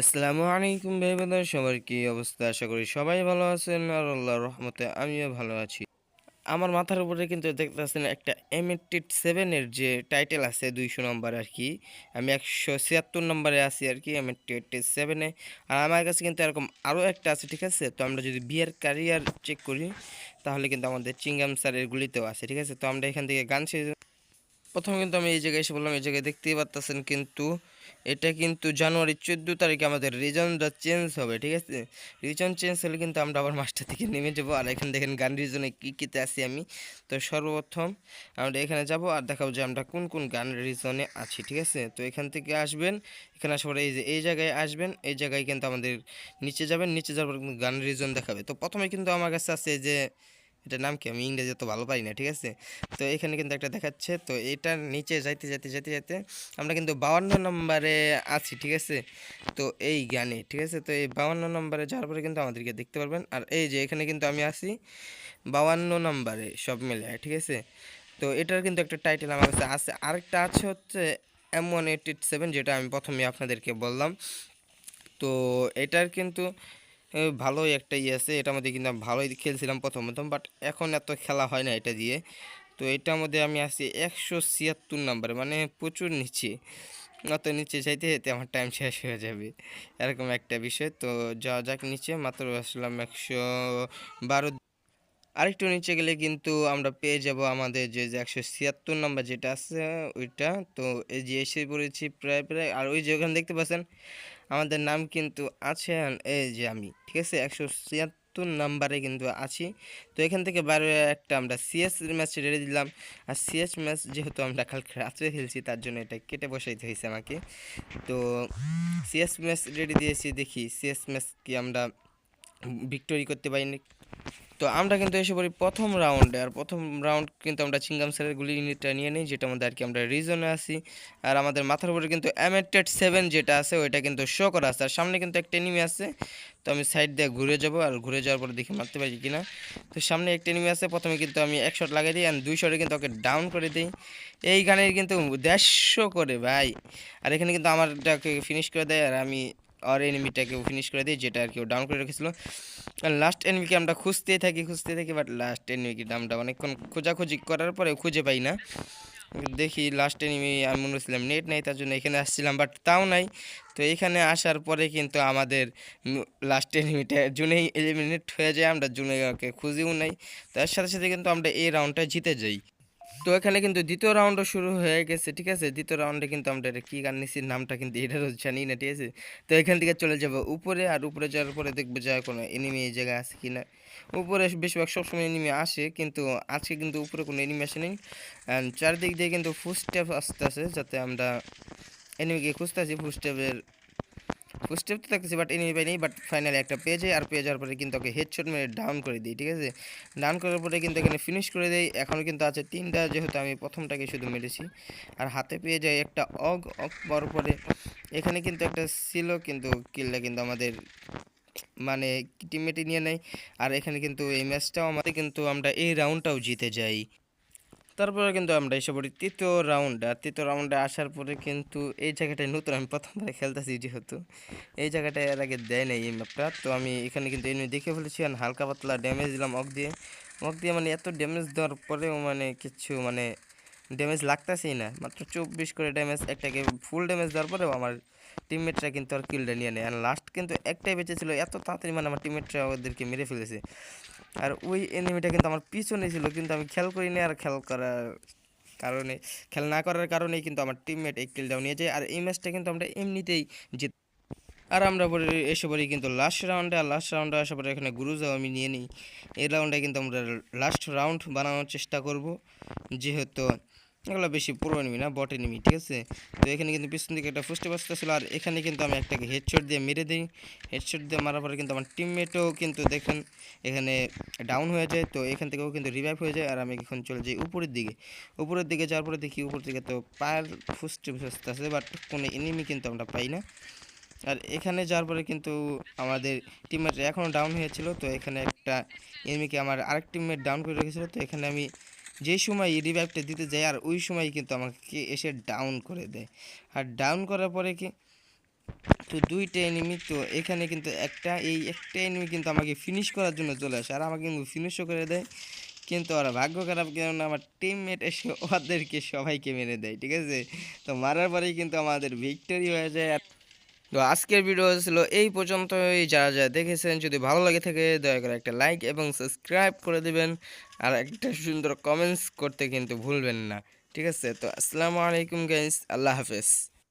আসসালামু আলাইকুম ভাই ব্রাদার, সবার কি অবস্থা? আশা করি সবাই ভালো আছেন আর আল্লাহর রহমতে আমিও ভালো আছি। আমার মাথার উপরে কিন্তু দেখতেছেন একটা M87 এর যে টাইটেল আছে 200 নম্বর আর কি। আমি 176 নম্বরে আছি আর কি M87 এ। আর আমার কাছে কিন্তু এরকম আরও একটা আছে, ঠিক আছে? তো আমরা যদি বিয়ের ক্যারিয়ার চেক করি তাহলে কিন্তু আমাদের চিংগাম স্যারের গুলিতেও আছে, ঠিক আছে? তো আমরা এখান থেকে গান প্রথমে কিন্তু আমি এই জায়গায় এসে বললাম, এই জায়গায় দেখতেই পারতেছেন কিন্তু এটা কিন্তু জানুয়ারি 14 তারিখে আমাদের রিজনটা চেঞ্জ হবে, ঠিক আছে? রিজন চেঞ্জ হলে কিন্তু আমরা আবার মাস্টার থেকে নেমে যাবো। আর এখানে দেখেন গান রিজনে কী কীতে আছি আমি। তো সর্বপ্রথম আমরা এখানে যাব আর দেখাবো যে আমরা কোন কোন গান রিজনে আছি, ঠিক আছে? তো এখান থেকে আসবেন, এখানে আসার পরে এই যে এই জায়গায় আসবেন, এই জায়গায় কিন্তু আমাদের নিচে যাবেন, নিচে যাওয়ার পর কিন্তু গান রিজন দেখাবে। তো প্রথমে কিন্তু আমার কাছে আছে যে এটার নাম কি, আমি ইংরেজি তো ভালো পারি না, ঠিক আছে? তো এখানে কিন্তু একটা দেখাচ্ছে, তো এটার নিচে যাইতে যাইতে যাইতে যাইতে আমরা কিন্তু 52 নম্বরে আছি, ঠিক আছে? তো এই গানে, ঠিক আছে? তো এই 52 নম্বরে যাওয়ার পরে কিন্তু আমাদেরকে দেখতে পারবেন। আর এই যে এখানে কিন্তু আমি আছি 52 নম্বরে সব মিলে, ঠিক আছে? তো এটার কিন্তু একটা টাইটেল আমার কাছে আছে, আরেকটা আছে হচ্ছে M187, যেটা আমি প্রথমে আপনাদেরকে বললাম। তো এটার কিন্তু ভালোই একটা ইয়ে আছে, এটার মধ্যে কিন্তু আমি ভালোই খেলছিলাম প্রথম প্রথম, বাট এখন এত খেলা হয় না এটা দিয়ে। তো এটার মধ্যে আমি আছি 176 নম্বরে, মানে প্রচুর নিচে। অত নিচে চাইতে যেতে আমার টাইম শেষ হয়ে যাবে, এরকম একটা বিষয়। তো যাওয়া যাক নিচে, মাত্র আসলাম 112। আরেকটু নিচে গেলে কিন্তু আমরা পেয়ে যাব আমাদের যে 176 নম্বর যেটা আছে ওইটা। তো এই যে এসে পড়েছি প্রায় প্রায়। আর ওই যে ওখানে দেখতে পাচ্ছেন আমাদের নাম কিন্তু আছে, এই যে আমি, ঠিক আছে, 176 নাম্বারে কিন্তু আছি। তো এখান থেকে বাইরে একটা আমরা সিএস ম্যাচ রেডি দিলাম। আর সিএস ম্যাচ যেহেতু আমরা কালকে রাত্রে খেলছি, তার জন্য এটা কেটে বসাইতে হয়েছে আমাকে। তো সিএস ম্যাচ রেডি দিয়েছি, দেখি সিএস ম্যাচ কি আমরা ভিক্টোরি করতে পারিনি। তো আমরা কিন্তু এসে পড়ি প্রথম রাউন্ডে। আর প্রথম রাউন্ড কিন্তু আমরা চিংগাম স্যারের গুলি ইউনিটটা নিয়ে নিই, যেটা মধ্যে আর কি আমরা রিজনে আছি। আর আমাদের মাথার উপরে কিন্তু M87 যেটা আছে ওইটা কিন্তু শো করা আছে। আর সামনে কিন্তু একটা এনিমি আছে। তো আমি সাইড দিয়ে ঘুরে যাব, আর ঘুরে যাওয়ার পরে দেখি মারতে পারি কিনা। তো সামনে একটা এনিমি আছে, প্রথমে কিন্তু আমি 1 শট লাগাই দিই, আর 2 শটে কিন্তু ওকে ডাউন করে দিই। এই গানের কিন্তু 150 করে ভাই। আর এখানে কিন্তু আমারটাকে ফিনিশ করে দেয়, আর আমি আর এনিমিটাকেও ফিনিশ করে দিই, যেটা আর কি ও ডাউন করে রেখেছিল। আর লাস্ট এনিমিকে আমরা খুঁজতেই থাকি, বাট লাস্ট এনিমিকে আমরা অনেকক্ষণ খোঁজাখুঁজি করার পরে খুঁজে পাই না। দেখি লাস্ট এনিমি, আমি মনে করছিলাম নেট নাই, তার জন্য এখানে আসছিলাম, বাট তাও নাই। তো এখানে আসার পরে কিন্তু আমাদের লাস্ট এনিমিটা জুনেই এলিমিনেট হয়ে যায়, আমরা জুনেকে খুঁজেও নাই। তার সাথে সাথে কিন্তু আমরা এই রাউন্ডটা জিতে যাই। তো এখানে কিন্তু দ্বিতীয় রাউন্ডও শুরু হয়ে গেছে, ঠিক আছে? দ্বিতীয় রাউন্ডে কিন্তু আমরা এটা কী গান নিচ্ছি নামটা কিন্তু এটারও জানি না, ঠিক আছে? তো এখান থেকে চলে যাব উপরে, আর উপরে যাওয়ার পরে দেখবো যে কোনো এনিমি এই জায়গায় আছে কি না। উপরে বেশিরভাগ সবসময় এনিমি আসে, কিন্তু আজকে কিন্তু উপরে কোনো এনিমি আসে নেই। অ্যান্ড চারিদিক দিয়ে কিন্তু ফুটস্টেপ আসতেছে, যাতে আমরা এনিমিকে খুঁজতেছি। ফুটস্টেপ তো থাকতেছি, বাট এনিমি পাইনি। বাট ফাইনালি একটা পেয়ে যায়, আর পেয়ে যাওয়ার পরে কিন্তু ওকে হেডশট মেরে ডাউন করে দিই, ঠিক আছে? ডাউন করার পরে কিন্তু এখানে ফিনিশ করে দেয়। এখনও কিন্তু আছে 3টা, যেহেতু আমি প্রথমটাকে শুধু মেরেছি। আর হাতে পেয়ে যায় একটা অগ পাওয়ার পরে এখানে কিন্তু একটা ছিল, কিন্তু কিলটা কিন্তু আমাদের মানে টিমমেটই নিয়ে নেয়। আর এখানে কিন্তু এই ম্যাচটাও আমাদের, কিন্তু আমরা এই রাউন্ডটাও জিতে যাই। তারপরে কিন্তু আমরা এসে পড়ি তৃতীয় রাউন্ডে। আর তৃতীয় রাউন্ডে আসার পরে কিন্তু এই জায়গাটায় নতুন, আমি প্রথমবার খেলতেছি যেহেতু, এই জায়গাটায় এর আগে দেয় নাই এই ম্যাপটা। তো আমি এখানে কিন্তু এমনি দেখে ফেলেছি, আর হালকা পাতলা ড্যামেজ দিলাম অক দিয়ে মানে এত ড্যামেজ দেওয়ার পরেও মানে কিছু মানে ড্যামেজ লাগতেছেই না, মাত্র 24 করে ড্যামেজ। একটাকে ফুল ড্যামেজ দেওয়ার পরেও আমার টিমমেটরা কিন্তু আর কিলটা নিয়ে নেয়। আর লাস্ট কিন্তু একটাই বেঁচে ছিল, এত তাড়াতাড়ি মানে আমার টিমমেটরা ওদেরকে মেরে ফেলেছে। আর ওই এনিমিটা কিন্তু আমার পিছনে ছিল, কিন্তু আমি খেয়াল করিনি। আর কারণে খেয়াল না করার কারণেই কিন্তু আমার টিমমেট এই কিলটাও নিয়ে যায়। আর এই ম্যাচটা কিন্তু আমরা এমনিতেই জিত। আর আমরা এসে পড়ি কিন্তু লাস্ট রাউন্ডে। আর লাস্ট রাউন্ডে আসার পরে এখানে গুরুজাও আমি নিয়ে নিই। এই রাউন্ডে কিন্তু আমরা লাস্ট রাউন্ড বানানোর চেষ্টা করব, যেহেতু এগুলো বেশি পুরো এনিমি না, বট এনিমি, ঠিক আছে? তো এখানে কিন্তু পিছন দিকে একটা ফুস্টে বাজতেছিল, আর এখানে কিন্তু আমি একটাকে হেডশট দিয়ে মেরে দিই। হেডশট দিয়ে মারার পরে কিন্তু আমার টিমমেটও কিন্তু দেখেন এখানে ডাউন হয়ে যায়। তো এখান থেকেও কিন্তু রিভাইভ হয়ে যায়। আর আমি এখন চলে যাই উপরের দিকে যাওয়ার পরে দেখি উপর থেকে তো পায়ের ফুস্টে বাজতেছে, বাট কোনো এনিমি কিন্তু আমরা পাই না। আর এখানে যাওয়ার পরে কিন্তু আমাদের টিমমেট এখনও ডাউন হয়েছিল। তো এখানে একটা এনিমিকে আমার আরেক টিমমেট ডাউন করে রেখেছিল। তো এখানে আমি যেই সময় রিভাইভটা দিতে যাই, আর ওই সময় কিন্তু আমাকে এসে ডাউন করে দেয়। আর ডাউন করার পরে কি তো ২টা এনিমি, তো এখানে কিন্তু এই একটা এনিমি কিন্তু আমাকে ফিনিশ করার জন্য চলে আসে, আর আমাকে কিন্তু ফিনিশও করে দেয়। কিন্তু ওরা ভাগ্য খারাপ, কেননা আমার টিমমেট এসে ওদেরকে সবাইকে মেরে দেয়, ঠিক আছে? তো মারার পরেই কিন্তু আমাদের ভিক্টরি হয়ে যায়। তো আজকের ভিডিও ছিল এই পর্যন্তই। যারা যারা দেখেছেন, যদি ভালো লাগে থাকে দয়া করে একটা লাইক এবং সাবস্ক্রাইব করে দিবেন, আর একটা সুন্দর কমেন্টস করতে কিন্তু ভুলবেন না, ঠিক আছে? তো আসসালামু আলাইকুম গাইস, আল্লাহ হাফেজ।